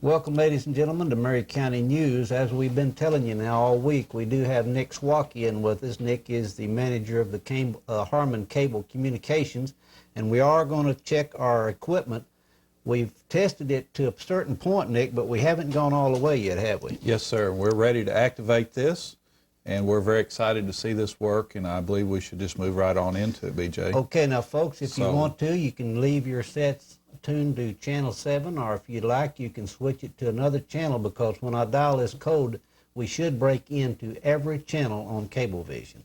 Welcome, ladies and gentlemen, to Maury County News. As we've been telling you now all week, we do have Nick Swakian with us. Nick is the manager of the Harmon Cable Communications, and we are going to check our equipment. We've tested it to a certain point, Nick, but we haven't gone all the way yet, have we? Yes, sir. We're ready to activate this, and we're very excited to see this work, and I believe we should just move right on into it, BJ. Okay, now, folks, if you want to, you can leave your sets tuned to channel 7, or if you'd like, you can switch it to another channel, because when I dial this code, we should break into every channel on Cablevision.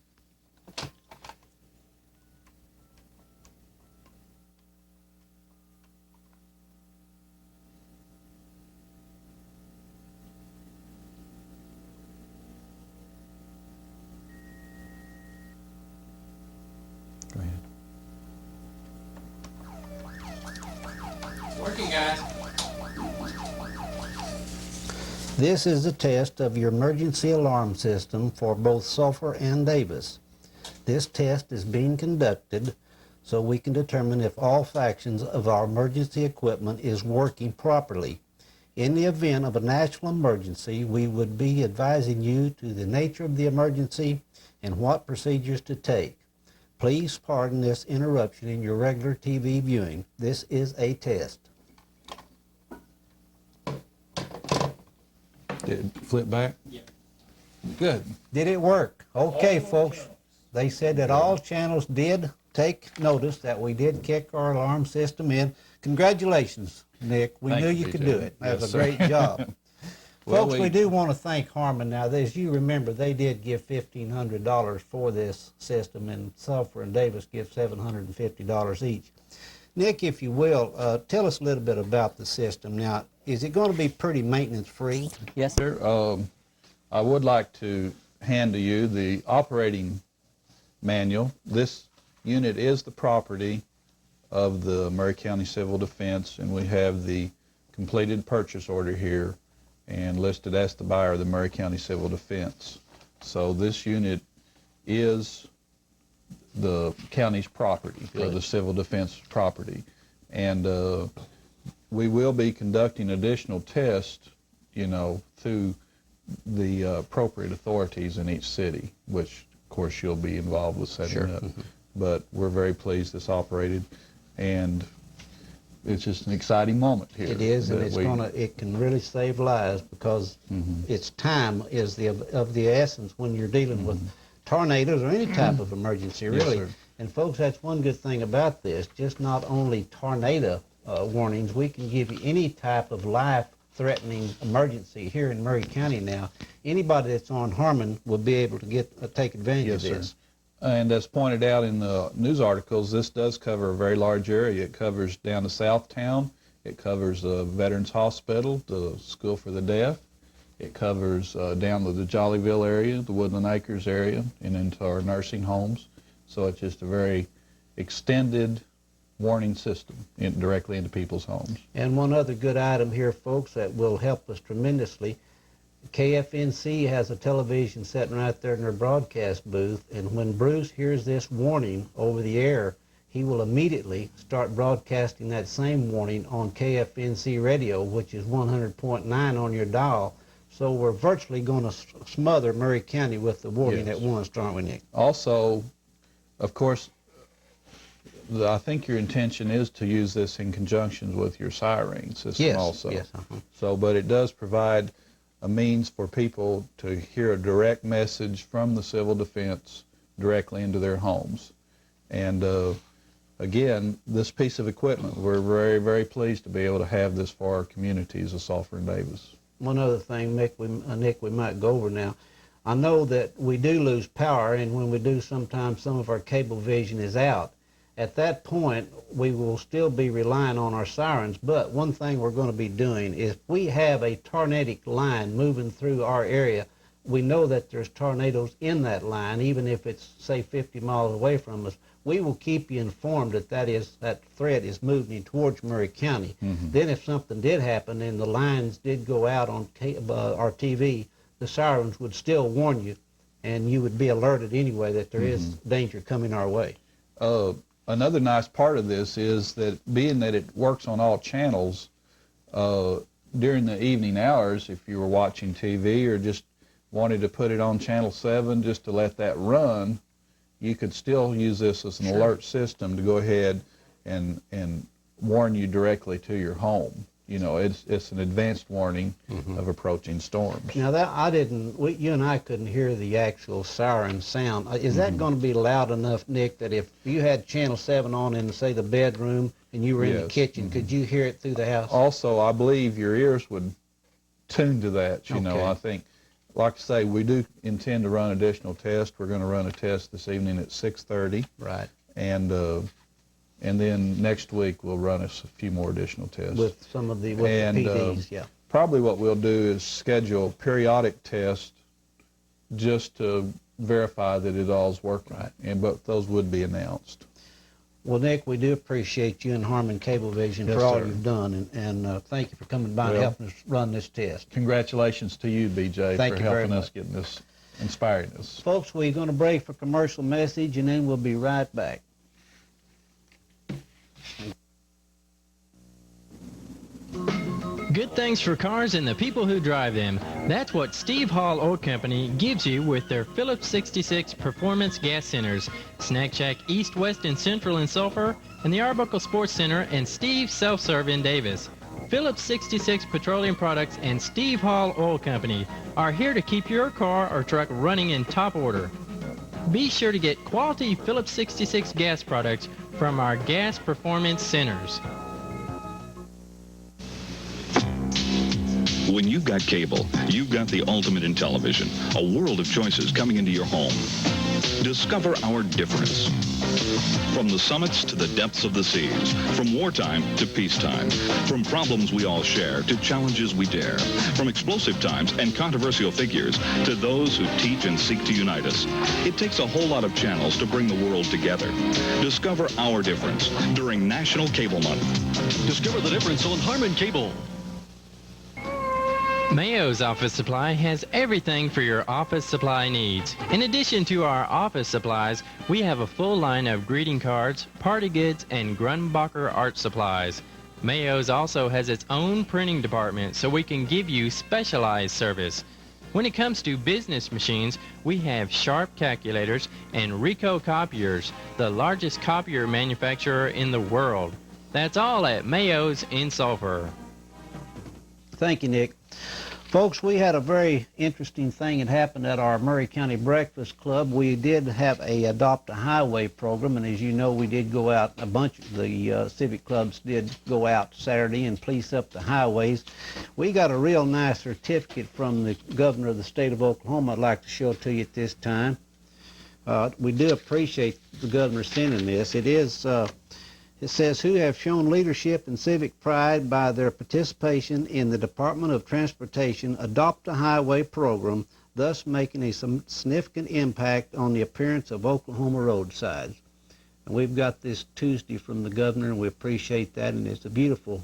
Go ahead. Working, guys. This is a test of your emergency alarm system for both Sulphur and Davis. This test is being conducted so we can determine if all factions of our emergency equipment is working properly. In the event of a national emergency, we would be advising you to the nature of the emergency and what procedures to take. Please pardon this interruption in your regular TV viewing. This is a test. Did it flip back? Yeah. Good. Did it work? Okay, folks. They said that all channels did take notice that we did kick our alarm system in. Congratulations, Nick. We knew you could do it. That was a great job. Well, Folks, we do want to thank Harmon. Now, as you remember, they did give $1,500 for this system, and Sulphur and Davis give $750 each. Nick, if you will, tell us a little bit about the system. Now, is it going to be pretty maintenance-free? Yes, sir. I would like to hand to you the operating manual. This unit is the property of the Maury County Civil Defense, and we have the completed purchase order here and listed as the buyer of the Maury County Civil Defense. So this unit is the county's property, or the Civil Defense property. And we will be conducting additional tests, you know, through the appropriate authorities in each city, which, of course, you'll be involved with setting up. But we're very pleased this operated, and it's just an exciting moment here. It is, and it can really save lives, because its time is of the essence when you're dealing with tornadoes or any type of emergency, really. Yes, sir. And folks, that's one good thing about this. Just not only tornado warnings, we can give you any type of life-threatening emergency here in Maury County now. Anybody that's on Harmon will be able to take advantage of this. Sir. And as pointed out in the news articles, this does cover a very large area. It covers down to Southtown. It covers the Veterans Hospital, the School for the Deaf. It covers down to the Jollyville area, the Woodland Acres area, and into our nursing homes. So it's just a very extended warning system directly into people's homes. And one other good item here, folks, that will help us tremendously. KFNC has a television sitting right there in their broadcast booth, and when Bruce hears this warning over the air, he will immediately start broadcasting that same warning on KFNC radio, which is 100.9 on your dial. So we're virtually going to smother Maury County with the warning at once, aren't we, Nick? Also, of course, I think your intention is to use this in conjunction with your siren system also. Yes. So, but it does provide a means for people to hear a direct message from the Civil Defense directly into their homes. And again, this piece of equipment, we're very, very pleased to be able to have this for our communities of Sulphur and Davis. One other thing, Nick, we might go over now. I know that we do lose power, and when we do, sometimes some of our Cablevision is out. At that point, we will still be relying on our sirens, but one thing we're going to be doing is, if we have a tornadic line moving through our area, we know that there's tornadoes in that line, even if it's, say, 50 miles away from us. We will keep you informed that threat is moving towards Maury County. Then if something did happen and the lines did go out on our TV, the sirens would still warn you, and you would be alerted anyway that there is danger coming our way. Another nice part of this is that, being that it works on all channels, during the evening hours, if you were watching TV or just wanted to put it on Channel 7 just to let that run, you could still use this as an alert system to go ahead and warn you directly to your home. You know, it's an advanced warning of approaching storms. Now that you and I couldn't hear the actual siren sound. Is that going to be loud enough, Nick, that if you had Channel 7 on in, say, the bedroom and you were in the kitchen, could you hear it through the house? Also, I believe your ears would tune to that. You know, I think, like I say, we do intend to run additional tests. We're going to run a test this evening at 6:30. Right. And then next week we'll run us a few more additional tests. With some of the PDs, yeah. Probably what we'll do is schedule periodic tests just to verify that it all's working. Right. But those would be announced. Well, Nick, we do appreciate you and Harmon Cablevision for all you've done, and thank you for coming by and helping us run this test. Congratulations to you, BJ, for helping us get this, inspiring us. Folks, we're going to break for commercial message, and then we'll be right back. Good things for cars and the people who drive them. That's what Steve Hall Oil Company gives you with their Phillips 66 Performance Gas Centers, Snack Shack East, West, and Central in Sulphur, and the Arbuckle Sports Center and Steve Self-Serve in Davis. Phillips 66 Petroleum Products and Steve Hall Oil Company are here to keep your car or truck running in top order. Be sure to get quality Phillips 66 gas products from our gas performance centers. When you've got cable, you've got the ultimate in television, a world of choices coming into your home. Discover our difference. From the summits to the depths of the seas, from wartime to peacetime, from problems we all share to challenges we dare, from explosive times and controversial figures to those who teach and seek to unite us. It takes a whole lot of channels to bring the world together. Discover our difference during National Cable Month. Discover the difference on Harmon Cable. Mayo's Office Supply has everything for your office supply needs. In addition to our office supplies, we have a full line of greeting cards, party goods, and Grunbacher art supplies. Mayo's also has its own printing department, so we can give you specialized service. When it comes to business machines, we have Sharp calculators and Ricoh copiers, the largest copier manufacturer in the world. That's all at Mayo's in Sulphur. Thank you, Nick. Folks, we had a very interesting thing that happened at our Murray County Breakfast Club. We did have a Adopt a Highway program, and as you know, we did go out, a bunch of the civic clubs did go out Saturday and police up the highways. We got a real nice certificate from the governor of the state of Oklahoma I'd like to show to you at this time. We do appreciate the governor sending this. It says, who have shown leadership and civic pride by their participation in the Department of Transportation Adopt a Highway program, thus making a significant impact on the appearance of Oklahoma roadsides. And we've got this Tuesday from the governor, and we appreciate that, and it's a beautiful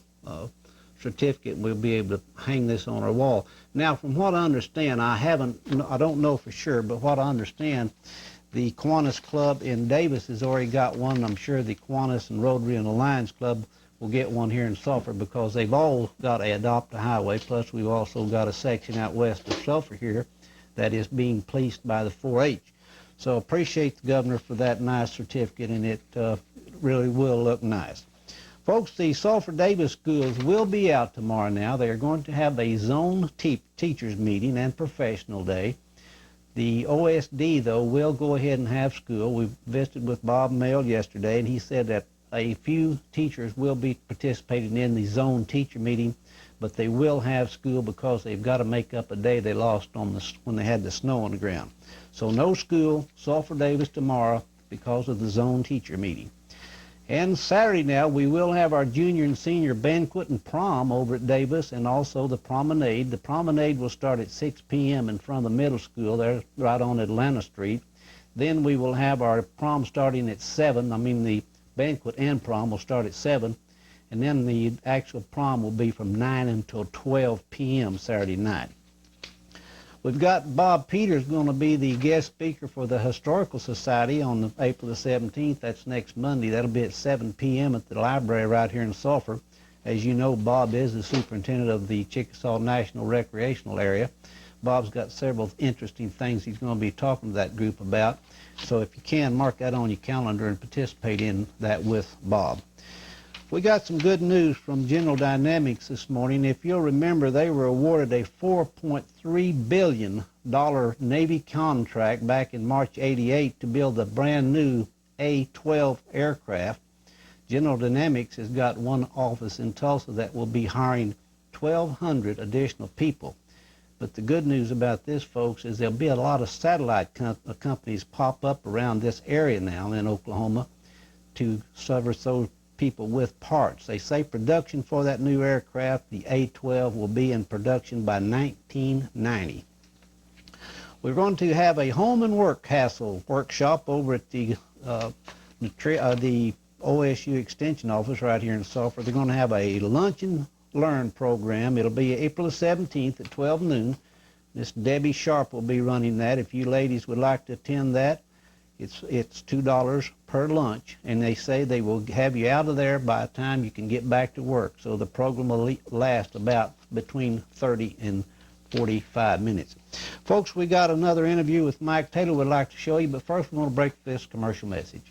certificate, and we'll be able to hang this on our wall. Now, from what I understand, I don't know for sure, but what I understand, the Kiwanis Club in Davis has already got one. I'm sure the Kiwanis and Rotary and the Lions Club will get one here in Sulphur because they've all got a Adopt a Highway. Plus, we've also got a section out west of Sulphur here that is being policed by the 4-H. So appreciate the governor for that nice certificate, and it really will look nice. Folks, the Sulphur-Davis schools will be out tomorrow now. They are going to have a zone teachers meeting and professional day. The OSD, though, will go ahead and have school. We visited with Bob Mail yesterday, and he said that a few teachers will be participating in the zone teacher meeting, but they will have school because they've got to make up a day they lost when they had the snow on the ground. So no school, Sulphur-Davis tomorrow because of the zone teacher meeting. And Saturday now, we will have our junior and senior banquet and prom over at Davis, and also the promenade. The promenade will start at 6 p.m. in front of the middle school there, right on Atlanta Street. Then we will have our prom starting at 7. The banquet and prom will start at 7. And then the actual prom will be from 9 until 12 p.m. Saturday night. We've got Bob Peters going to be the guest speaker for the Historical Society on April the 17th. That's next Monday. That'll be at 7 p.m. at the library right here in Sulphur. As you know, Bob is the superintendent of the Chickasaw National Recreational Area. Bob's got several interesting things he's going to be talking to that group about. So if you can, mark that on your calendar and participate in that with Bob. We got some good news from General Dynamics this morning. If you'll remember, they were awarded a $4.3 billion Navy contract back in March '88 to build a brand new A-12 aircraft. General Dynamics has got one office in Tulsa that will be hiring 1,200 additional people. But the good news about this, folks, is there'll be a lot of satellite companies pop up around this area now in Oklahoma to service those people with parts. They say production for that new aircraft, the A-12, will be in production by 1990. We're going to have a home and work hassle workshop over at the OSU Extension Office right here in Sulphur. They're going to have a lunch and learn program. It'll be April the 17th at 12 noon. Miss Debbie Sharp will be running that. If you ladies would like to attend that, it's $2 per lunch, and they say they will have you out of there by the time you can get back to work. So the program will last about between 30 and 45 minutes. Folks, we got another interview with Mike Taylor we'd like to show you, but first we want to break this commercial message.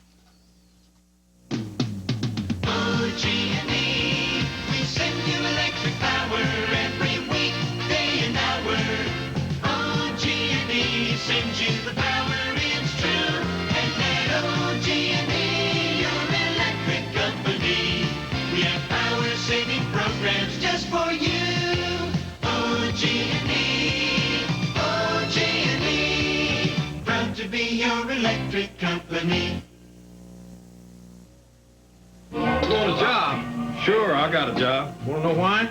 Sends you the power, it's true. And at OG&E, your electric company, we have power-saving programs just for you. OG&E, OG&E, proud to be your electric company. You want a job? Sure, I got a job. Want to know why?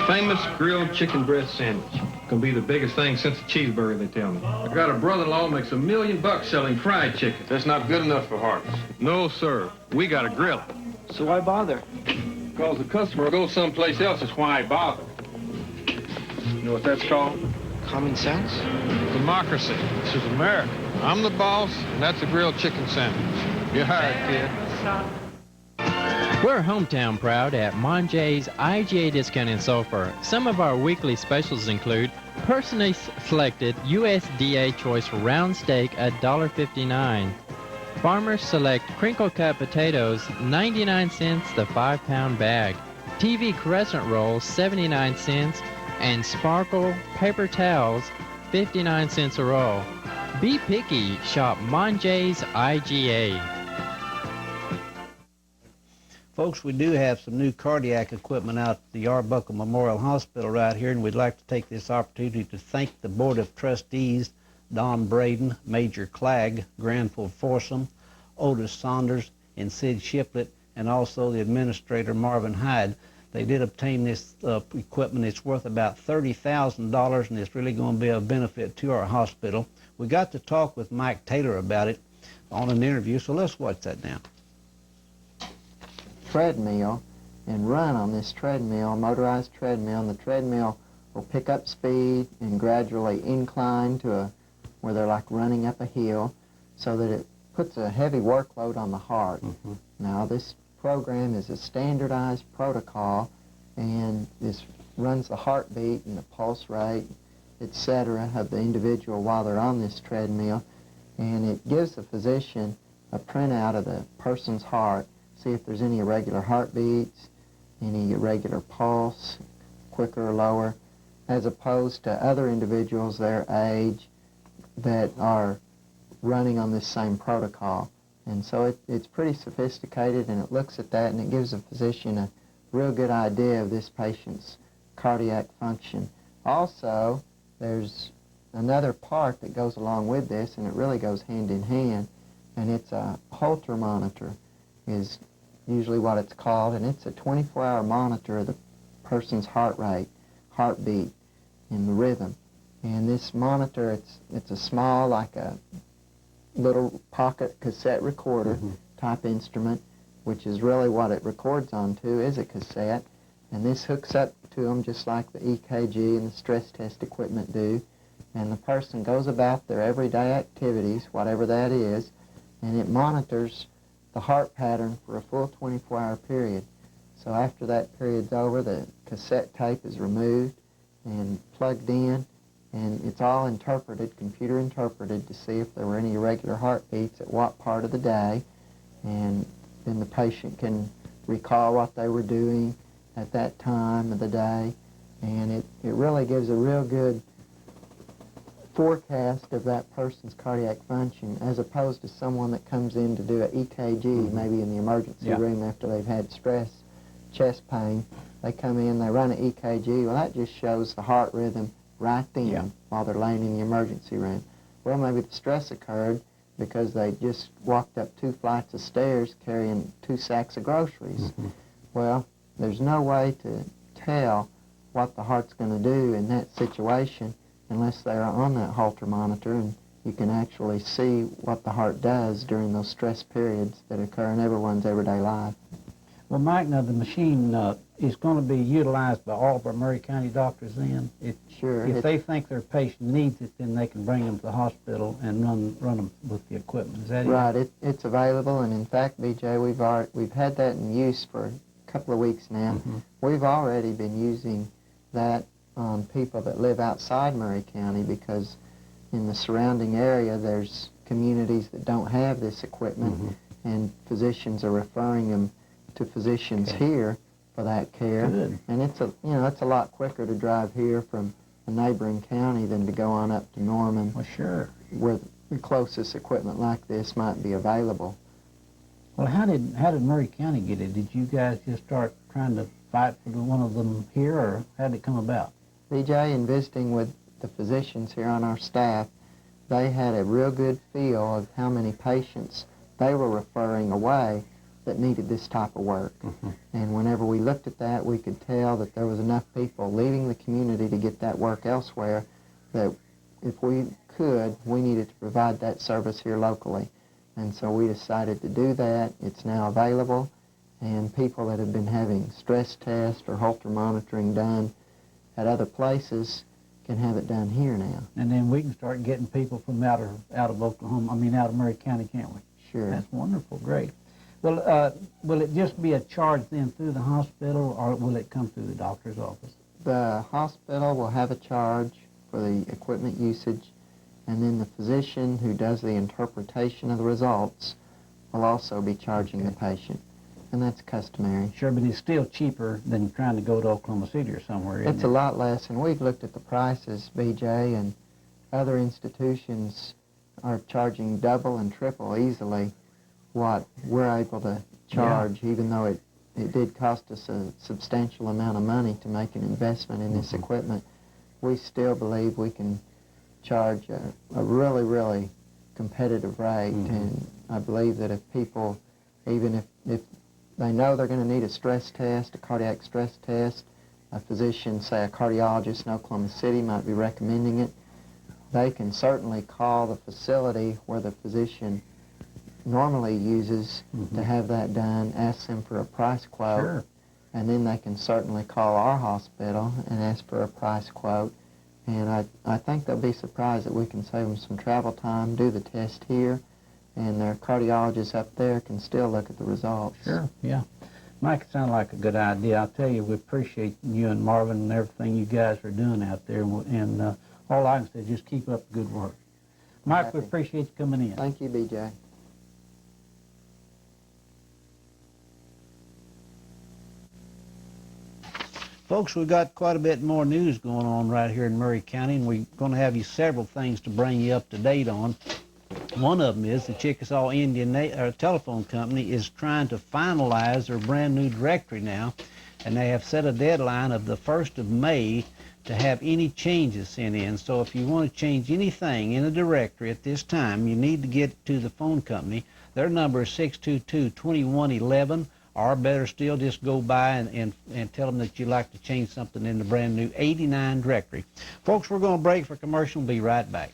Famous grilled chicken breast sandwich. Gonna be the biggest thing since a cheeseburger, they tell me. I got a brother-in-law makes $1 million selling fried chicken. That's not good enough for Harvest. No, sir. We got to grill it. So why bother? Because the customer will go someplace else. That's why I bother. You know what that's called? Common sense? Democracy. This is America. I'm the boss, and that's a grilled chicken sandwich. You're hired, kid. We're hometown proud at Monjay's IGA Discount in Sulphur. Some of our weekly specials include personally selected USDA Choice round steak at $1.59. Farmers Select crinkle cut potatoes, 99 cents the 5-pound bag. TV crescent rolls, 79 cents. And Sparkle paper towels, 59 cents a roll. Be picky, shop Monjay's IGA. Folks, we do have some new cardiac equipment out at the Arbuckle Memorial Hospital right here, and we'd like to take this opportunity to thank the Board of Trustees, Don Braden, Major Clagg, Granville Forsum, Otis Saunders, and Sid Shiplet, and also the Administrator Marvin Hyde. They did obtain this equipment. It's worth about $30,000, and it's really going to be a benefit to our hospital. We got to talk with Mike Taylor about it on an interview, so let's watch that now. Treadmill and run on this treadmill, motorized treadmill, and the treadmill will pick up speed and gradually incline to where they're like running up a hill, so that it puts a heavy workload on the heart. Now this program is a standardized protocol, and this runs the heartbeat and the pulse rate, etc. of the individual while they're on this treadmill, and it gives the physician a printout of the person's heart, see if there's any irregular heartbeats, any irregular pulse, quicker or lower, as opposed to other individuals their age that are running on this same protocol. And so it's pretty sophisticated, and it looks at that, and it gives the physician a real good idea of this patient's cardiac function. Also, there's another part that goes along with this, and it really goes hand in hand, and it's a Holter monitor is usually what it's called, and it's a 24-hour monitor of the person's heart rate, heartbeat, and the rhythm. And this monitor, it's a small, like a little pocket cassette recorder type instrument, which is really what it records onto, is a cassette. And this hooks up to them just like the EKG and the stress test equipment do. And the person goes about their everyday activities, whatever that is, and it monitors the heart pattern for a full 24-hour period. So after that period's over, the cassette tape is removed and plugged in, and it's all interpreted, computer interpreted, to see if there were any irregular heartbeats at what part of the day, and then the patient can recall what they were doing at that time of the day, and it really gives a real good forecast of that person's cardiac function, as opposed to someone that comes in to do an EKG, maybe in the emergency room after they've had stress, chest pain. They come in, they run an EKG. Well, that just shows the heart rhythm right then while they're laying in the emergency room. Well, maybe the stress occurred because they just walked up 2 flights of stairs carrying 2 sacks of groceries. Well, there's no way to tell what the heart's going to do in that situation unless they're on that Holter monitor, and you can actually see what the heart does during those stress periods that occur in everyone's everyday life. Well, Mike, now the machine is going to be utilized by all of our Murray County doctors then? Sure. If they think their patient needs it, then they can bring them to the hospital and run them with the equipment. Is that it? Right. It's available, and in fact, BJ, we've had that in use for a couple of weeks now. We've already been using that on people that live outside Murray County, because in the surrounding area there's communities that don't have this equipment, and physicians are referring them to physicians here for that care. Good. And it's a lot quicker to drive here from a neighboring county than to go on up to Norman, Well, sure. where the closest equipment like this might be available. Well, how did Murray County get it? Did you guys just start trying to fight for one of them here, or how did it come about? BJ, in visiting with the physicians here on our staff, they had a real good feel of how many patients they were referring away that needed this type of work. And whenever we looked at that, we could tell that there was enough people leaving the community to get that work elsewhere, that if we could, we needed to provide that service here locally. And so we decided to do that. It's now available, and people that have been having stress tests or Holter monitoring done at other places can have it done here now. And then we can start getting people from out of Oklahoma, out of Murray County, can't we? Sure. That's wonderful, great. Well, will it just be a charge then through the hospital, or will it come through the doctor's office? The hospital will have a charge for the equipment usage, and then the physician who does the interpretation of the results will also be charging the patient, and that's customary. Sure, but it's still cheaper than trying to go to Oklahoma City or somewhere, isn't It's it? a lot less, and we've looked at the prices, BJ, and other institutions are charging double and triple easily what we're able to charge, even though it did cost us a substantial amount of money to make an investment in this equipment. We still believe we can charge a really, really competitive rate, and I believe that if people, even if they know they're going to need a stress test, a cardiac stress test, a physician, say a cardiologist in Oklahoma City might be recommending it, they can certainly call the facility where the physician normally uses to have that done, ask them for a price quote, and then they can certainly call our hospital and ask for a price quote. And I think they'll be surprised that we can save them some travel time, do the test here, and their cardiologists up there can still look at the results. Sure, yeah. Mike, it sounds like a good idea. I'll tell you, we appreciate you and Marvin and everything you guys are doing out there, and all I can say is just keep up the good work. Mike, we appreciate you coming in. Thank you, BJ. Folks, we've got quite a bit more news going on right here in Murray County, and we're going to have you several things to bring you up to date on. One of them is the Chickasaw Indian Telephone Company is trying to finalize their brand new directory now, and they have set a deadline of the 1st of May to have any changes sent in. So if you want to change anything in a directory at this time, you need to get to the phone company. Their number is 622-2111. Or better still, just go by and tell them that you'd like to change something in the brand new 89 directory. Folks, we're going to break for commercial and be right back.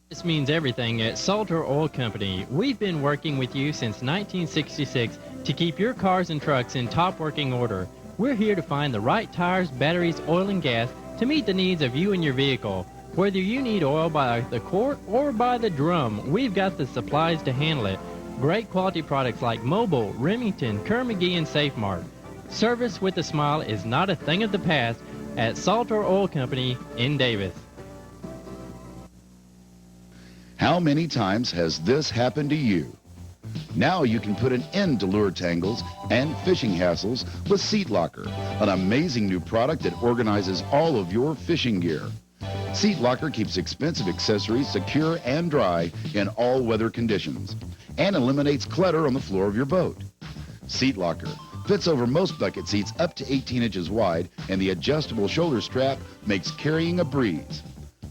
This means everything at Salter Oil Company. We've been working with you since 1966 to keep your cars and trucks in top working order. We're here to find the right tires, batteries, oil, and gas to meet the needs of you and your vehicle. Whether you need oil by the quart or by the drum, we've got the supplies to handle it. Great quality products like Mobile, Remington, Kerr-McGee, and SafeMart. Service with a smile is not a thing of the past at Salter Oil Company in Davis. How many times has this happened to you? Now you can put an end to lure tangles and fishing hassles with Seat Locker, an amazing new product that organizes all of your fishing gear. Seat Locker keeps expensive accessories secure and dry in all weather conditions and eliminates clutter on the floor of your boat. Seat Locker fits over most bucket seats up to 18 inches wide, and the adjustable shoulder strap makes carrying a breeze.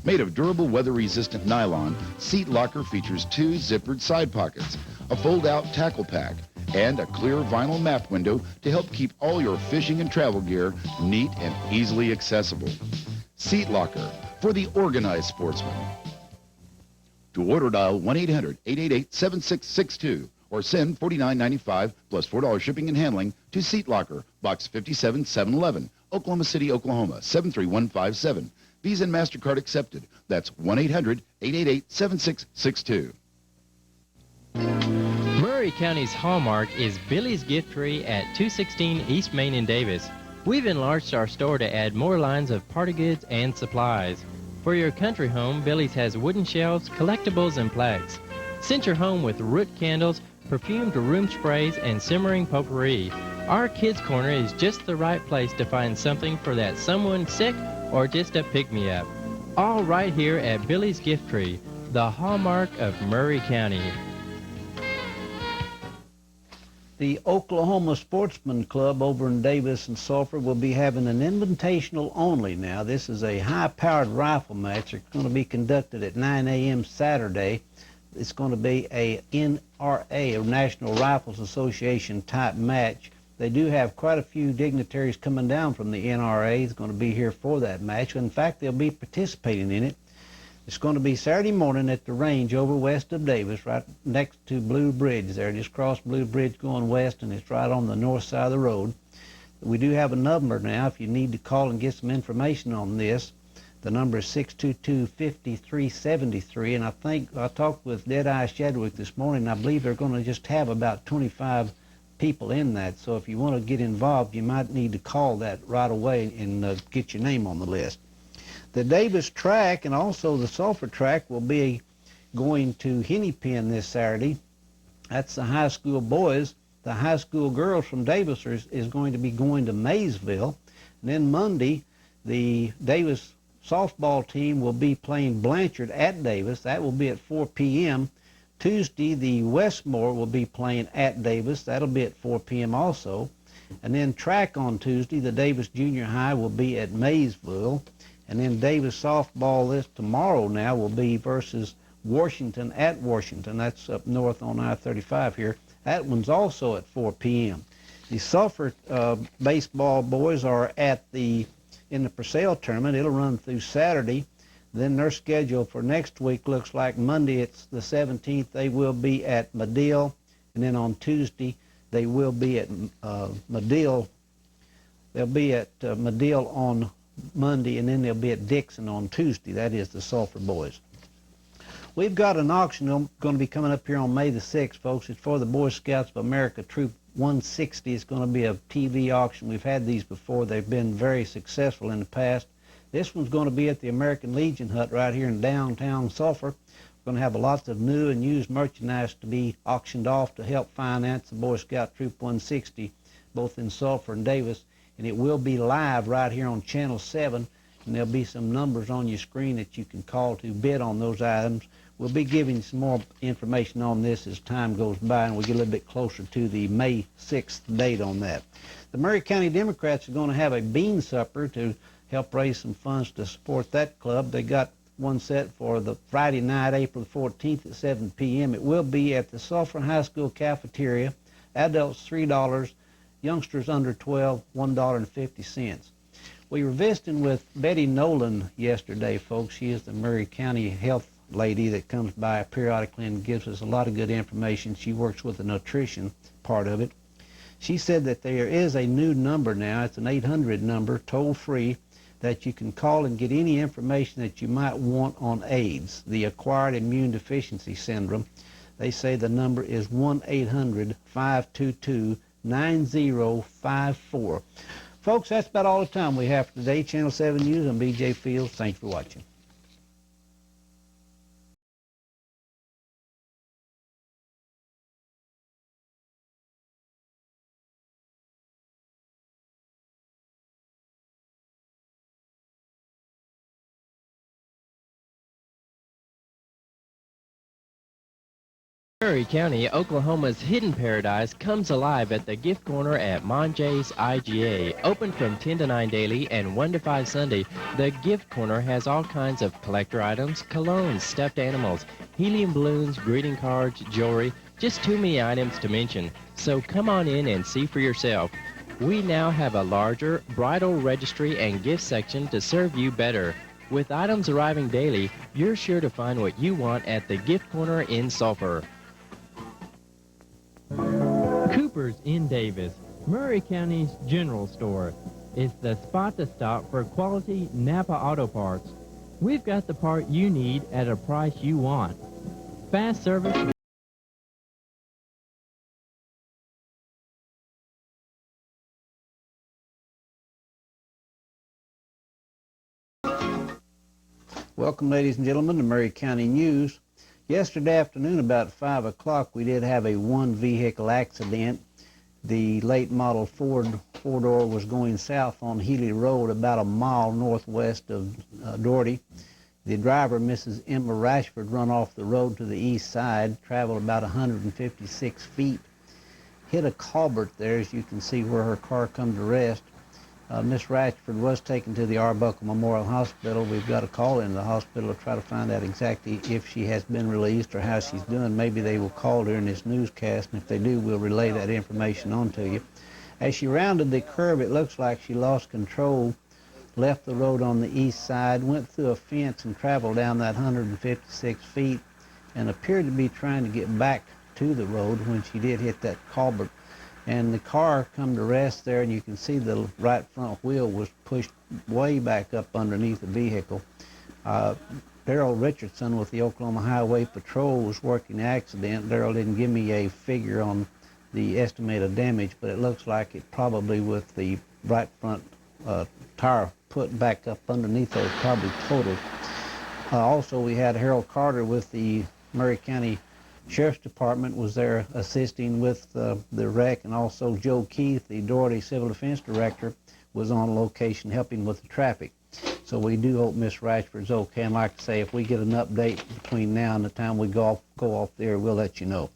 Made of durable weather-resistant nylon, Seat Locker features 2 zippered side pockets, a fold-out tackle pack, and a clear vinyl map window to help keep all your fishing and travel gear neat and easily accessible. Seat Locker for the organized sportsman. To order, dial 1-800-888-7662 or send $49.95 plus $4 shipping and handling to Seat Locker, Box 57, 711, Oklahoma City, Oklahoma, 73157. Visa and MasterCard accepted. That's 1-800-888-7662. Murray County's hallmark is Billy's Gift Tree at 216 East Main in Davis. We've enlarged our store to add more lines of party goods and supplies. For your country home, Billy's has wooden shelves, collectibles, and plaques. Scent your home with root candles, perfumed room sprays, and simmering potpourri. Our kids' corner is just the right place to find something for that someone sick or just a pick-me-up. All right here at Billy's Gift Tree, the hallmark of Murray County. The Oklahoma Sportsman Club over in Davis and Sulphur will be having an invitational only now. This is a high-powered rifle match. It's going to be conducted at 9 a.m. Saturday. It's going to be a NRA, or National Rifles Association type match. They do have quite a few dignitaries coming down from the NRA. It's going to be here for that match. In fact, they'll be participating in it. It's going to be Saturday morning at the range over west of Davis, right next to Blue Bridge there. Just cross Blue Bridge going west, and it's right on the north side of the road. We do have a number now if you need to call and get some information on this. The number is 622-5373, and I think I talked with Deadeye Shadwick this morning. I believe they're going to just have about 25 people in that. So if you want to get involved, you might need to call that right away and get your name on the list. The Davis track and also the Sulphur track will be going to Hennepin this Saturday. That's the high school boys. The high school girls from Davis is going to be going to Maysville. And then Monday, the Davis softball team will be playing Blanchard at Davis. That will be at 4 p.m. Tuesday, the Westmore will be playing at Davis. That'll be at 4 p.m. also. And then track on Tuesday, the Davis Junior High will be at Maysville. And then Davis softball this tomorrow now will be versus Washington at Washington. That's up north on I-35 here. That one's also at 4 p.m. The Sulphur baseball boys are in the Purcell tournament. It'll run through Saturday. Then their schedule for next week looks like Monday, it's the 17th, they will be at Medill. And then on Tuesday, they will be at Medill. They'll be at Medill on Monday, and then they'll be at Dixon on Tuesday. That is the Sulphur boys. We've got an auction going to be coming up here on May the 6th, folks. It's for the Boy Scouts of America Troop 160. It's going to be a TV auction. We've had these before. They've been very successful in the past. This one's going to be at the American Legion hut right here in downtown Sulphur. We're going to have lots of new and used merchandise to be auctioned off to help finance the Boy Scout Troop 160, both in Sulphur and Davis. And it will be live right here on Channel 7. And there'll be some numbers on your screen that you can call to bid on those items. We'll be giving some more information on this as time goes by, and we get a little bit closer to the May 6th date on that. The Murray County Democrats are going to have a bean supper to help raise some funds to support that club. They got one set for the Friday night, April 14th at 7 p.m. It will be at the Sulphur High School cafeteria. Adults $3, youngsters under 12, $1.50. We were visiting with Betty Nolan yesterday, folks. She is the Murray County health lady that comes by periodically and gives us a lot of good information. She works with the nutrition part of it. She said that there is a new number now. It's an 800 number, toll-free, that you can call and get any information that you might want on AIDS, the acquired immune deficiency syndrome. They say the number is 1-800-522-9054. Folks, that's about all the time we have for today. Channel 7 News, I'm B.J. Fields. Thanks for watching. Murray County, Oklahoma's hidden paradise comes alive at the gift corner at Monjay's IGA. Open from 10 to 9 daily and 1 to 5 Sunday, the gift corner has all kinds of collector items, colognes, stuffed animals, helium balloons, greeting cards, jewelry, just too many items to mention. So come on in and see for yourself. We now have a larger bridal registry and gift section to serve you better. With items arriving daily, you're sure to find what you want at the gift corner in Sulphur. Cooper's in Davis, Murray County's general store. It's the spot to stop for quality Napa auto parts. We've got the part you need at a price you want. Fast service. Welcome, ladies and gentlemen, to Murray County News. Yesterday afternoon, about 5 o'clock, we did have a one-vehicle accident. The late model Ford four-door was going south on Healy Road about a mile northwest of Doherty. The driver, Mrs. Emma Rashford, run off the road to the east side, traveled about 156 feet, hit a culvert there, as you can see where her car come to rest. Miss Rashford was taken to the Arbuckle Memorial Hospital. We've got a call into the hospital to try to find out exactly if she has been released or how she's doing. Maybe they will call during this newscast, and if they do, we'll relay that information on to you. As she rounded the curve, it looks like she lost control, left the road on the east side, went through a fence and traveled down that 156 feet, and appeared to be trying to get back to the road when she did hit that culvert. And the car come to rest there, and you can see the right front wheel was pushed way back up underneath the vehicle. Darrell Richardson with the Oklahoma Highway Patrol was working the accident. Darrell didn't give me a figure on the estimated damage, but it looks like it probably, with the right front tire put back up underneath there, probably totaled. Also, we had Harold Carter with the Murray County Sheriff's Department was there assisting with the wreck, and also Joe Keith, the Doherty Civil Defense Director, was on location helping with the traffic. So we do hope Miss Rashford's okay, and like I say, if we get an update between now and the time we go off there, we'll let you know.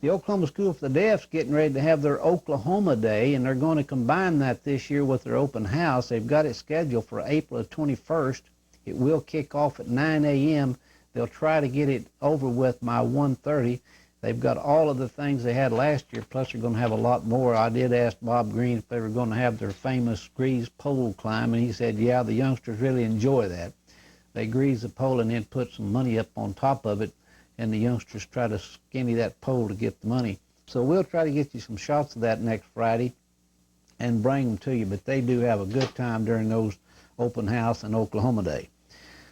The Oklahoma School for the Deaf's getting ready to have their Oklahoma Day, and they're going to combine that this year with their open house. They've got it scheduled for April 21st. It will kick off at 9 a.m. They'll try to get it over with by 1:30. They've got all of the things they had last year, plus they're going to have a lot more. I did ask Bob Green if they were going to have their famous grease pole climb, and he said, yeah, the youngsters really enjoy that. They grease the pole and then put some money up on top of it, and the youngsters try to skinny that pole to get the money. So we'll try to get you some shots of that next Friday and bring them to you, but they do have a good time during those open house and Oklahoma Day.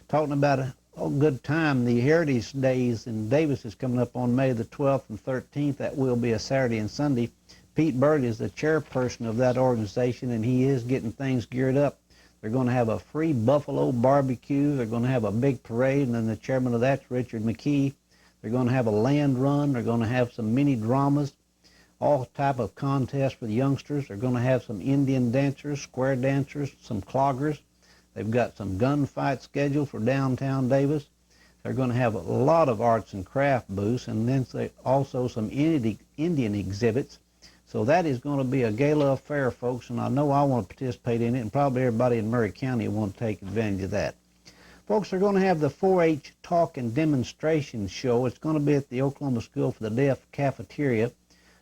Talking about a good time, the Heritage Days in Davis is coming up on May the 12th and 13th. That will be a Saturday and Sunday. Pete Bird is the chairperson of that organization, and he is getting things geared up. They're going to have a free buffalo barbecue. They're going to have a big parade, and then the chairman of that's Richard McKee. They're going to have a land run. They're going to have some mini dramas, all type of contests for the youngsters. They're going to have some Indian dancers, square dancers, some cloggers. They've got some gunfights scheduled for downtown Davis. They're going to have a lot of arts and craft booths, and then also some Indian exhibits. So that is going to be a gala affair, folks, and I know I want to participate in it, and probably everybody in Murray County will want to take advantage of that. Folks, they're going to have the 4-H talk and demonstration show. It's going to be at the Oklahoma School for the Deaf cafeteria.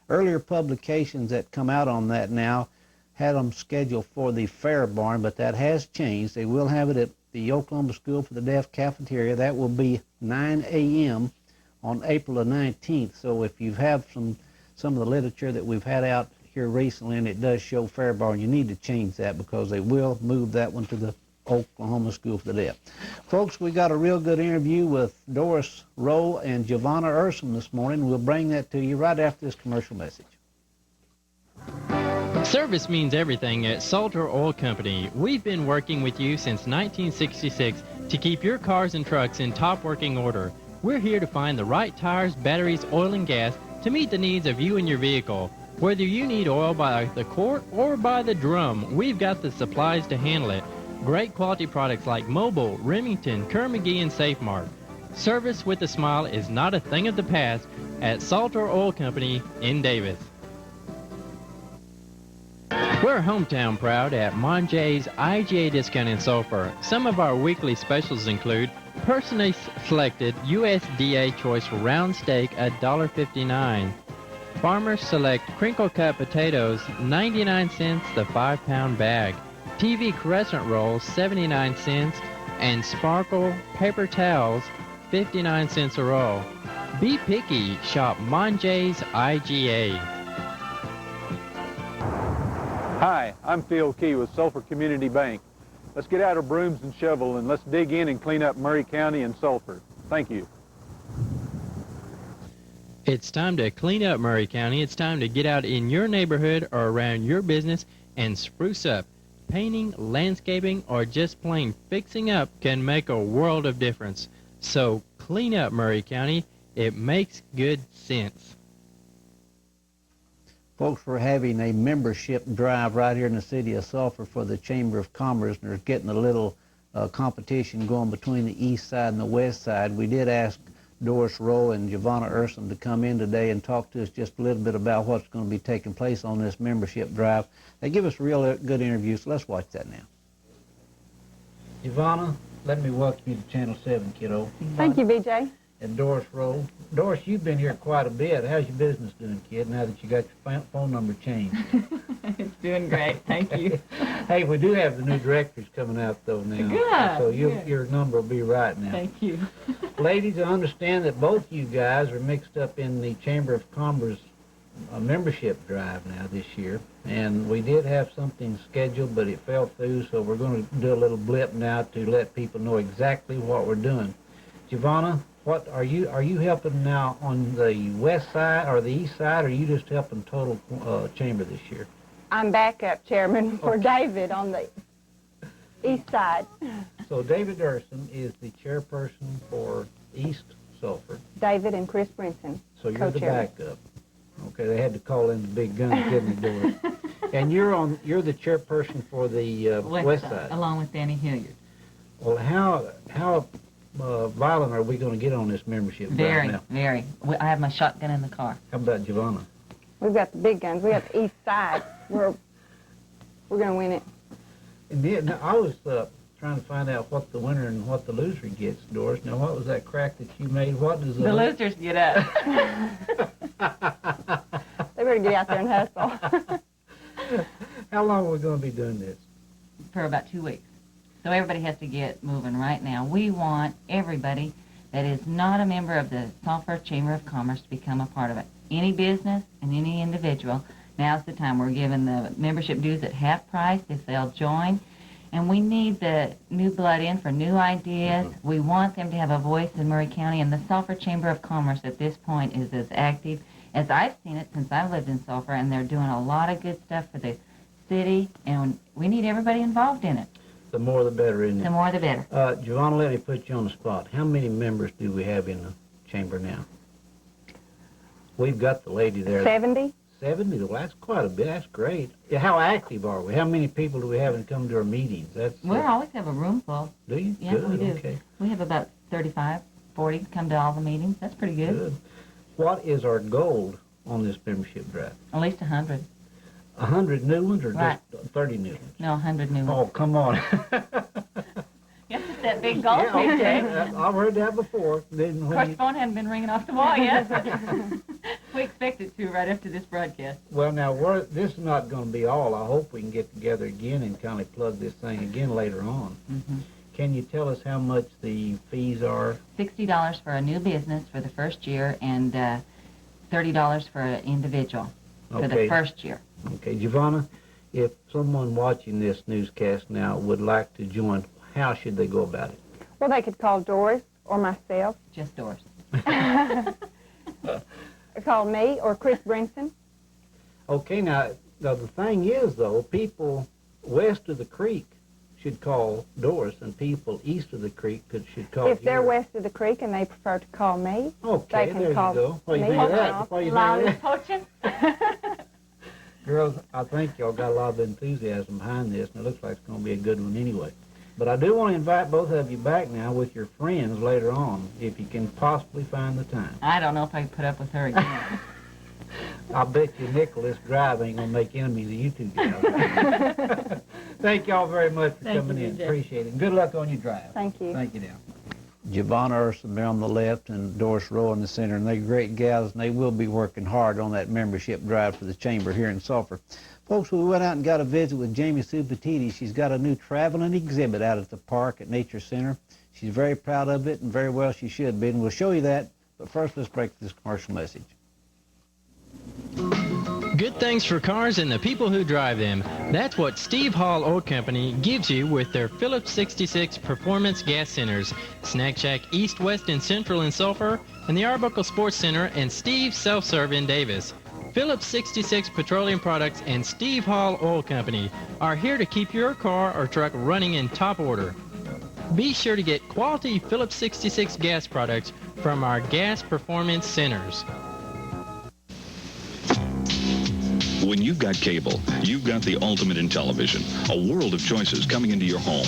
Earlier publications that come out on that now had them scheduled for the Fair Barn, but that has changed. They will have it at the Oklahoma School for the Deaf cafeteria. That will be 9 a.m. on April the 19th. So if you have some of the literature that we've had out here recently and it does show Fair Barn, you need to change that, because they will move that one to the Oklahoma School for the Deaf. Folks, we got a real good interview with Doris Rowe and Giovanna Ursom this morning. We'll bring that to you right after this commercial message. Service means everything at Salter Oil Company. We've been working with you since 1966 to keep your cars and trucks in top working order. We're here to find the right tires, batteries, oil, and gas to meet the needs of you and your vehicle. Whether you need oil by the quart or by the drum, we've got the supplies to handle it. Great quality products like Mobil, Remington, Kerr-McGee, and SafeMark. Service with a smile is not a thing of the past at Salter Oil Company in Davis. We're hometown proud at Monjay's IGA Discount in Sulphur. Some of our weekly specials include personally selected USDA Choice Round Steak at $1.59. Farmers Select Crinkle Cut Potatoes, 99 cents the 5-pound bag. TV Crescent Rolls, 79 cents. And Sparkle Paper Towels, 59 cents a roll. Be picky, shop Monjay's IGA. Hi, I'm Phil Key with Sulphur Community Bank. Let's get out our brooms and shovel and let's dig in and clean up Murray County and Sulphur. Thank you. It's time to clean up Murray County. It's time to get out in your neighborhood or around your business and spruce up. Painting, landscaping, or just plain fixing up can make a world of difference. So clean up Murray County. It makes good sense. Folks, we're having a membership drive right here in the city of Sulphur for the Chamber of Commerce, and there's getting a little competition going between the east side and the west side. We did ask Doris Rowe and Giovanna Ursom to come in today and talk to us just a little bit about what's going to be taking place on this membership drive. They give us a real good interview, so let's watch that now. Giovanna, let me welcome you to Channel 7, kiddo. Thank you, BJ. And Doris Rowe. Doris, you've been here quite a bit. How's your business doing, kid, now that you got your phone number changed? It's doing great. Thank you. Hey, we do have the new directories coming out, though, now. Good. So Good. your number will be right now. Thank you. Ladies, I understand that both you guys are mixed up in the Chamber of Commerce membership drive now this year. And we did have something scheduled, but it fell through, so we're going to do a little blip now to let people know exactly what we're doing. Giovanna, what are you helping now on the west side or the east side, or are you just helping total chamber this year? I'm backup chairman for David on the east side. So David Ursom is the chairperson for East Sulphur. David and Chris Brinson. So you're the co-chairman. backup. Okay, they had to call in the big guns, didn't they, Doris? And you're the chairperson for the west side. Along with Danny Hilliard. Well, how violent are we going to get on this membership Very, drive now? very. I have my shotgun in the car. How about Giovanna? We've got the big guns. We got the east side. We're going to win it. And then, I was trying to find out what the winner and what the loser gets, Doris. Now, what was that crack that you made? What does The losers get up. They better get out there and hustle. How long are we going to be doing this? For about 2 weeks. So everybody has to get moving right now. We want everybody that is not a member of the Sulphur Chamber of Commerce to become a part of it. Any business and any individual, now's the time. We're giving the membership dues at half price if they'll join. And we need the new blood in for new ideas. We want them to have a voice in Murray County. And the Sulphur Chamber of Commerce at this point is as active as I've seen it since I've lived in Sulphur. And they're doing a lot of good stuff for the city. And we need everybody involved in it. The more the better, isn't it? The more the better. Giovanna, let me put you on the spot. How many members do we have in the chamber now? We've got the lady there. 70? 70? Well, that's quite a bit. That's great. Yeah, how active are we? How many people do we have that come to our meetings? We always have a room full. Do you? Yeah, Good. we do. Okay. We have about 35, 40 come to all the meetings. That's pretty good. Good. What is our goal on this membership drive? At least 100. 100 new ones or Right. just 30 new ones? No, 100 new ones. Oh, come on. Yes, it's that big goal, Yeah, okay. PJ. I've heard that before. Of course, the phone hadn't been ringing off the wall yet. We expect it to right after this broadcast. Well, now, this is not going to be all. I hope we can get together again and kind of plug this thing again later on. Mm-hmm. Can you tell us how much the fees are? $60 for a new business for the first year and $30 for an individual for the first year. Okay, Giovanna, if someone watching this newscast now would like to join, how should they go about it? Well, they could call Doris or myself. Just Doris. Call me or Chris Brinson. Okay, now the thing is, though, people west of the creek should call Doris, and people east of the creek should call If they're you. west of the creek and they prefer to call me, Okay, they can there call you go. What do you me. think of that? What do you think of that? Girls, I think y'all got a lot of enthusiasm behind this, and it looks like it's going to be a good one anyway. But I do want to invite both of you back now with your friends later on, if you can possibly find the time. I don't know if I can put up with her again. I bet you Nicholas Drive ain't going to make enemies of you two guys. Thank y'all very much for coming in. Jeff. Appreciate it. Good luck on your drive. Thank you. Thank you, now. Giovanna Urson there on the left and Doris Rowe in the center, and they're great gals, and they will be working hard on that membership drive for the Chamber here in Sulphur. Folks, we went out and got a visit with Jamie Sue Petiti. She's got a new traveling exhibit out at the park at Nature Center. She's very proud of it, and very well she should be, and we'll show you that. But first, let's break this commercial message. Good things for cars and the people who drive them. That's what Steve Hall Oil Company gives you with their Phillips 66 Performance Gas Centers, Snack Shack East, West, and Central in Sulphur, and the Arbuckle Sports Center and Steve Self-Serve in Davis. Phillips 66 Petroleum Products and Steve Hall Oil Company are here to keep your car or truck running in top order. Be sure to get quality Phillips 66 gas products from our gas performance centers. When you've got cable, you've got the ultimate in television. A world of choices coming into your home.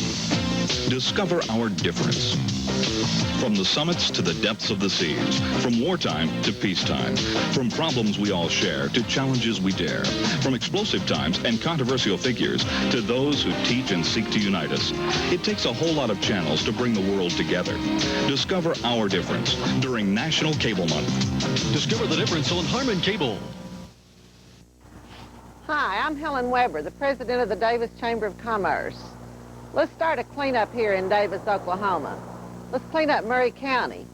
Discover our difference. From the summits to the depths of the seas. From wartime to peacetime. From problems we all share to challenges we dare. From explosive times and controversial figures to those who teach and seek to unite us. It takes a whole lot of channels to bring the world together. Discover our difference during National Cable Month. Discover the difference on Harmon Cable. Hi, I'm Helen Weber, the president of the Davis Chamber of Commerce. Let's start a cleanup here in Davis, Oklahoma. Let's clean up Murray County.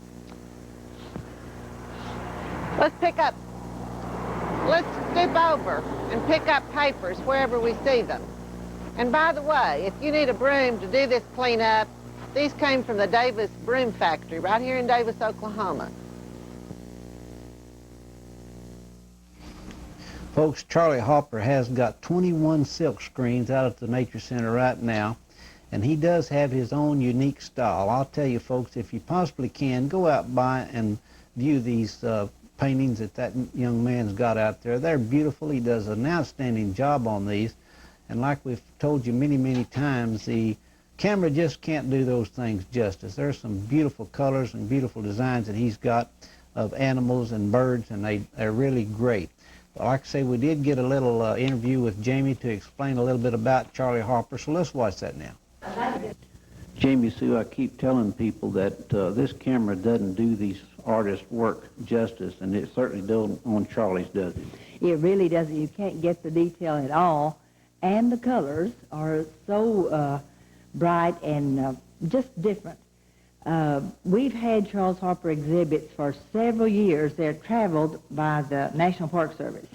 Let's stoop over and pick up papers wherever we see them. And by the way, if you need a broom to do this cleanup, these came from the Davis Broom Factory right here in Davis, Oklahoma. Folks, Charlie Hopper has got 21 silk screens out at the Nature Center right now, and he does have his own unique style. I'll tell you, folks, if you possibly can, go out by and view these paintings that young man's got out there. They're beautiful. He does an outstanding job on these, and like we've told you many, many times, the camera just can't do those things justice. There's some beautiful colors and beautiful designs that he's got of animals and birds, and they're really great. Like I say, we did get a little interview with Jamie to explain a little bit about Charlie Harper, so let's watch that now. Jamie Sue, I keep telling people that this camera doesn't do these artists' work justice, and it certainly does on Charlie's, does it? It really doesn't. You can't get the detail at all, and the colors are so bright and just different. We've had Charles Harper exhibits for several years. They're traveled by the National Park Service.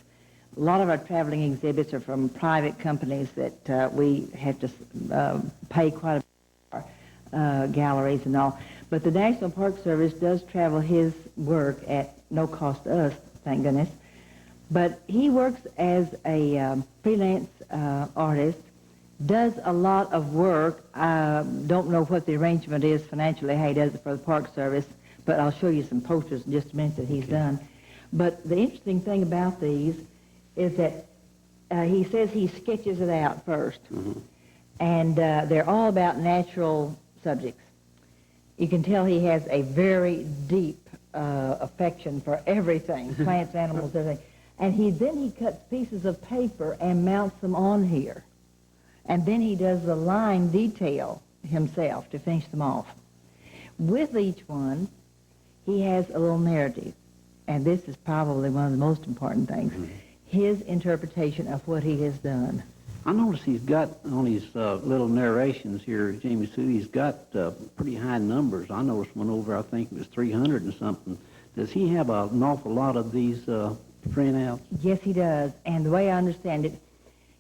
A lot of our traveling exhibits are from private companies that we have to pay quite a bit for, galleries and all. But the National Park Service does travel his work at no cost to us, thank goodness. But he works as a freelance artist, does a lot of work. I don't know what the arrangement is financially, how he does it for the Park Service, but I'll show you some posters in just a minute that he's done. But the interesting thing about these is that he says he sketches it out first. And they're all about natural subjects. You can tell he has a very deep affection for everything, plants, animals, everything. And then he cuts pieces of paper and mounts them on here. And then he does the line detail himself to finish them off. With each one, he has a little narrative. And this is probably one of the most important things. His interpretation of what he has done. I notice he's got on his little narrations here, Jamie Sue, he's got pretty high numbers. I noticed one over, I think it was 300 and something. Does he have an awful lot of these printouts? Yes, he does. And the way I understand it,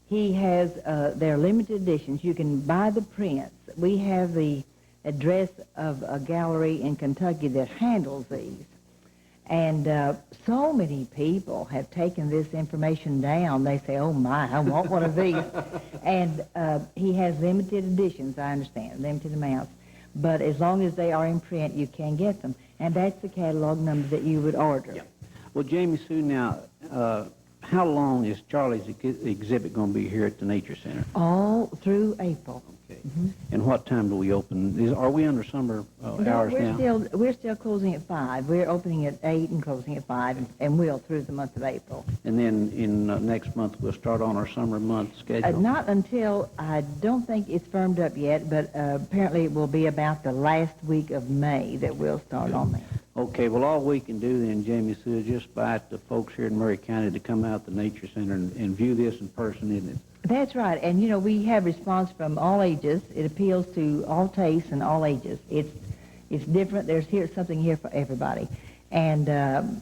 he has, they're limited editions. You can buy the prints, we have the address of a gallery in Kentucky that handles these. And so many people have taken this information down. They say, oh my, I want one of these. And he has limited editions, I understand, limited amounts. But as long as they are in print, you can get them. And that's the catalog number that you would order. Yeah. Well, Jamie Sue, now, how long is Charlie's exhibit going to be here at the Nature Center? All through April. Okay. And what time do we open? Are we under summer hours now? We're still closing at 5. We're opening at 8 and closing at 5, and will through the month of April. And then in next month we'll start on our summer month schedule? Not until, I don't think it's firmed up yet, but apparently it will be about the last week of May that we'll start on that. Okay, well, all we can do then, Jamie Sue, is just invite the folks here in Murray County to come out to the Nature Center and view this in person, isn't it? That's right, and you know, we have response from all ages. It appeals to all tastes and all ages. It's different. There's something here for everybody. And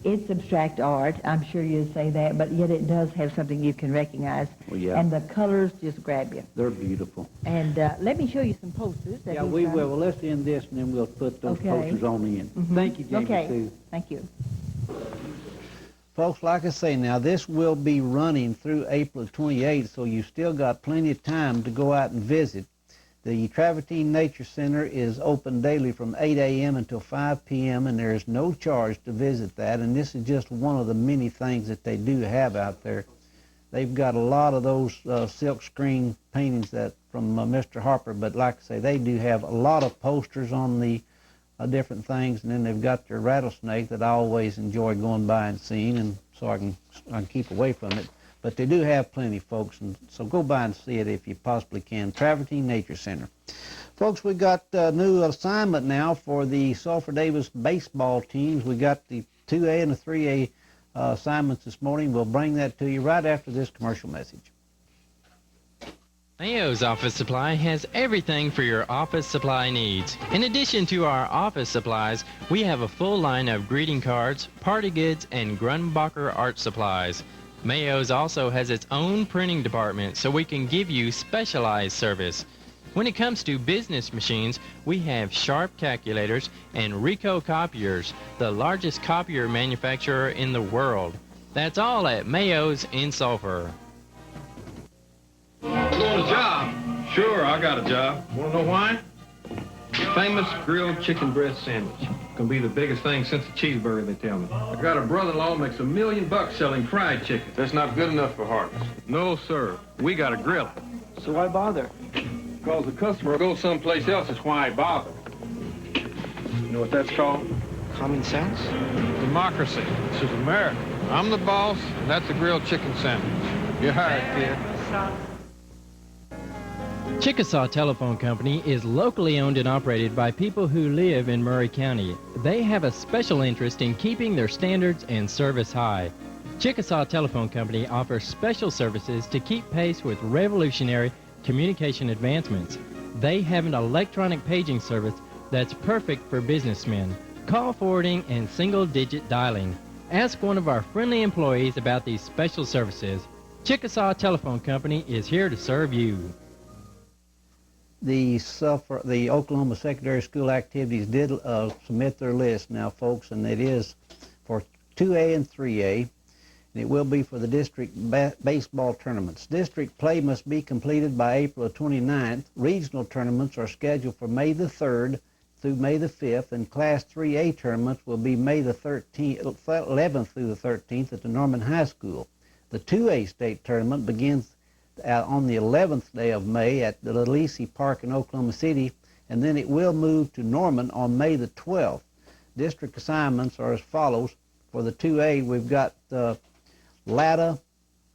it's abstract art, I'm sure you'd say that, but yet it does have something you can recognize. Well, yeah. And the colors just grab you. They're beautiful. And let me show you some posters. Yeah, we will. Well, let's end this, and then we'll put those posters on the end. Thank you, Jamie Sue. Thank you. Folks, like I say now, this will be running through April 28th, so you've still got plenty of time to go out and visit. The Travertine Nature Center is open daily from 8 a.m. until 5 p.m., and there is no charge to visit that, and this is just one of the many things that they do have out there. They've got a lot of those silk screen paintings that from Mr. Harper, but like I say, they do have a lot of posters on the different things, and then they've got their rattlesnake that I always enjoy going by and seeing, and so I can keep away from it. But they do have plenty, folks, and so go by and see it if you possibly can. Travertine Nature Center. Folks, we got a new assignment now for the Sulphur Davis baseball teams. We got the 2A and the 3A assignments this morning. We'll bring that to you right after this commercial message. Mayo's Office Supply has everything for your office supply needs. In addition to our office supplies, we have a full line of greeting cards, party goods, and Grunbacher art supplies. Mayo's also has its own printing department, so we can give you specialized service. When it comes to business machines, we have Sharp calculators and Ricoh copiers, the largest copier manufacturer in the world. That's all at Mayo's in Sulphur. You want a job? Sure, I got a job. Want to know why? Famous grilled chicken breast sandwich. Gonna be the biggest thing since the cheeseburger, they tell me. I got a brother-in-law makes $1 million selling fried chicken. That's not good enough for Hartness. No, sir. We got to grill it. So why bother? Because the customer will go someplace else is why I bother. You know what that's called? Common sense? Democracy. This is America. I'm the boss, and that's a grilled chicken sandwich. You're hired, kid. Chickasaw Telephone Company is locally owned and operated by people who live in Murray County. They have a special interest in keeping their standards and service high. Chickasaw Telephone Company offers special services to keep pace with revolutionary communication advancements. They have an electronic paging service that's perfect for businessmen, call forwarding, and single-digit dialing. Ask one of our friendly employees about these special services. Chickasaw Telephone Company is here to serve you. The Oklahoma Secondary School Activities did submit their list now, folks, and it is for 2A and 3A, and it will be for the district baseball tournaments. District play must be completed by April 29th. Regional tournaments are scheduled for May the 3rd through May the 5th, and Class 3A tournaments will be May the 11th through the 13th at the Norman High School. The 2A state tournament begins on the 11th day of May at the Lacey Park in Oklahoma City, and then it will move to Norman on May the 12th. District assignments are as follows. For the 2A, we've got Latta,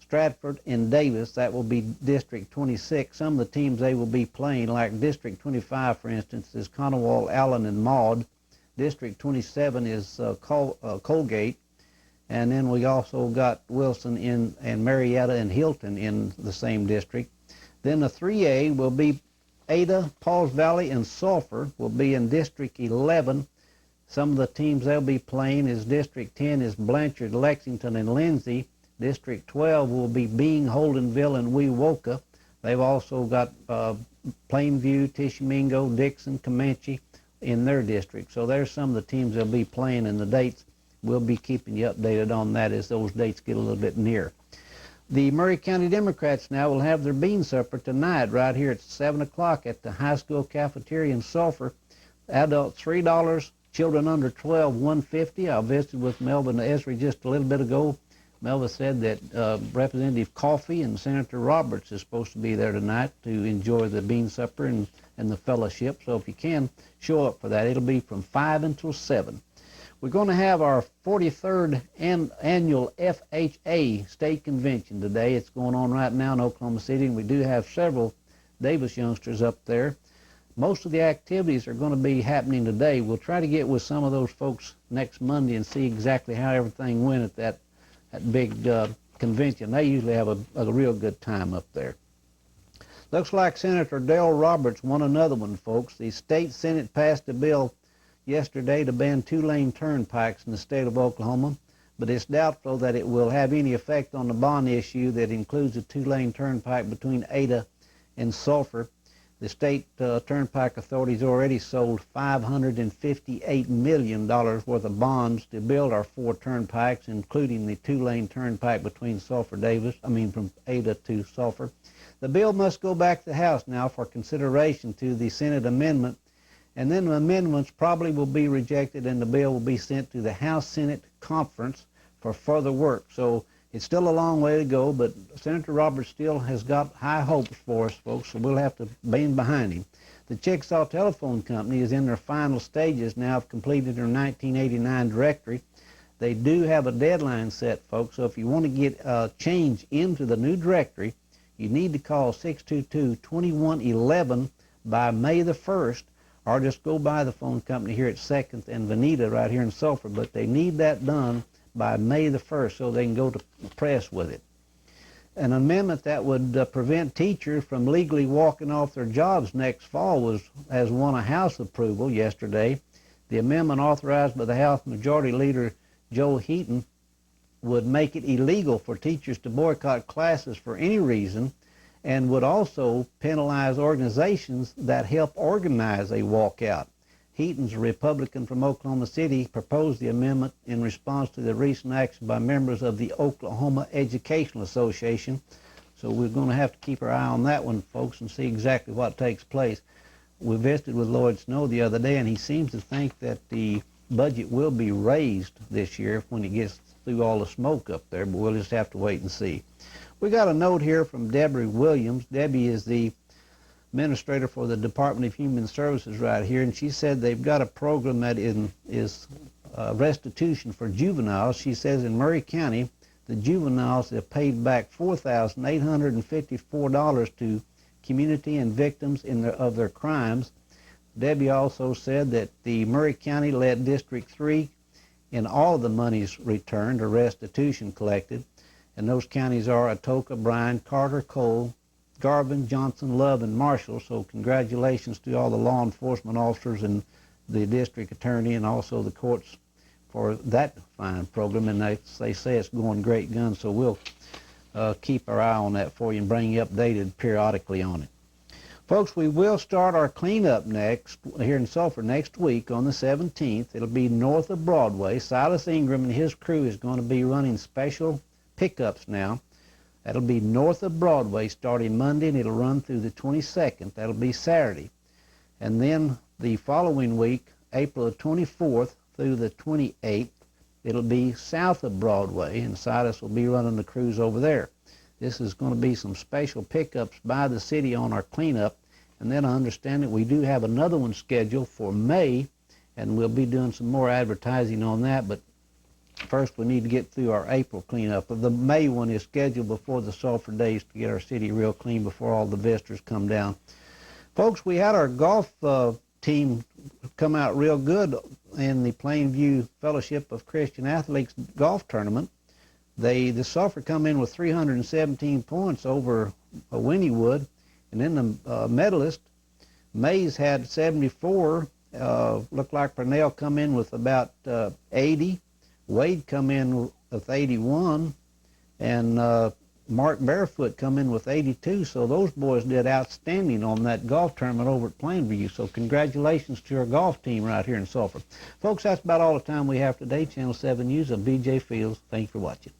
Stratford, and Davis. That will be District 26. Some of the teams they will be playing, like District 25, for instance, is Conowal, Allen, and Maud. District 27 is Colgate. And then we also got Wilson and Marietta and Hilton in the same district. Then the 3A will be Ada, Pauls Valley, and Sulphur will be in District 11. Some of the teams they'll be playing is District 10 is Blanchard, Lexington, and Lindsay. District 12 will be Being, Holdenville, and Wewoka. They've also got Plainview, Tishomingo, Dixon, Comanche in their district. So there's some of the teams they'll be playing, and the dates, we'll be keeping you updated on that as those dates get a little bit near. The Murray County Democrats now will have their bean supper tonight right here at 7 o'clock at the high school cafeteria in Sulphur. Adults $3, children under 12 $1.50. I visited with Melvin Esri just a little bit ago. Melvin said that Representative Coffey and Senator Roberts is supposed to be there tonight to enjoy the bean supper and the fellowship. So if you can, show up for that. It'll be from 5 until 7. We're going to have our 43rd annual FHA State Convention today. It's going on right now in Oklahoma City, and we do have several Davis youngsters up there. Most of the activities are going to be happening today. We'll try to get with some of those folks next Monday and see exactly how everything went at that big convention. They usually have a real good time up there. Looks like Senator Darrell Roberts won another one, folks. The state Senate passed a bill yesterday to ban two-lane turnpikes in the state of Oklahoma, but it's doubtful that it will have any effect on the bond issue that includes a two-lane turnpike between Ada and Sulphur. The state turnpike authorities already sold $558 million worth of bonds to build our 4 turnpikes, including the two-lane turnpike between from Ada to Sulphur. The bill must go back to the House now for consideration to the Senate amendment, and then the amendments probably will be rejected and the bill will be sent to the House-Senate conference for further work. So it's still a long way to go, but Senator Roberts still has got high hopes for us, folks, so we'll have to be behind him. The Chickasaw Telephone Company is in their final stages now of completing their 1989 directory. They do have a deadline set, folks, so if you want to get a change into the new directory, you need to call 622-2111 by May the 1st, or just go by the phone company here at 2nd and Veneta right here in Sulphur, but they need that done by May the 1st so they can go to press with it. An amendment that would prevent teachers from legally walking off their jobs next fall has won a House approval yesterday. The amendment authorized by the House Majority Leader Joe Heaton would make it illegal for teachers to boycott classes for any reason, and would also penalize organizations that help organize a walkout. Heaton's a Republican from Oklahoma City, proposed the amendment in response to the recent action by members of the Oklahoma Educational Association. So we're going to have to keep our eye on that one, folks, and see exactly what takes place. We visited with Lloyd Snow the other day, and he seems to think that the budget will be raised this year when it gets through all the smoke up there, but we'll just have to wait and see. We got a note here from Debbie Williams. Debbie is the administrator for the Department of Human Services right here, and she said they've got a program that is restitution for juveniles. She says in Murray County, the juveniles have paid back $4,854 to community and victims of their crimes. Debbie also said that the Murray County led District 3 in all the monies returned or restitution collected, and those counties are Atoka, Bryan, Carter, Cole, Garvin, Johnson, Love, and Marshall. So congratulations to all the law enforcement officers and the district attorney and also the courts for that fine program. And they say it's going great guns, so we'll keep our eye on that for you and bring you updated periodically on it. Folks, we will start our cleanup here in Sulphur next week on the 17th. It'll be north of Broadway. Silas Ingram and his crew is going to be running special pickups now. That'll be north of Broadway starting Monday, and it'll run through the 22nd. That'll be Saturday. And then the following week, April the 24th through the 28th, it'll be south of Broadway, and Silas will be running the crews over there. This is going to be some special pickups by the city on our cleanup. And then I understand that we do have another one scheduled for May, and we'll be doing some more advertising on that. But first, we need to get through our April cleanup. The May one is scheduled before the Sulphur Days to get our city real clean before all the visitors come down. Folks, we had our golf team come out real good in the Plainview Fellowship of Christian Athletes golf tournament. The Sulphur come in with 317 points over Wynnewood, and then the medalist, Mays had 74. Looked like Purnell come in with about 80. Wade come in with 81, and Mark Barefoot come in with 82, so those boys did outstanding on that golf tournament over at Plainview. So congratulations to our golf team right here in Sulphur. Folks, that's about all the time we have today. Channel 7 News, I'm BJ Fields. Thanks for watching.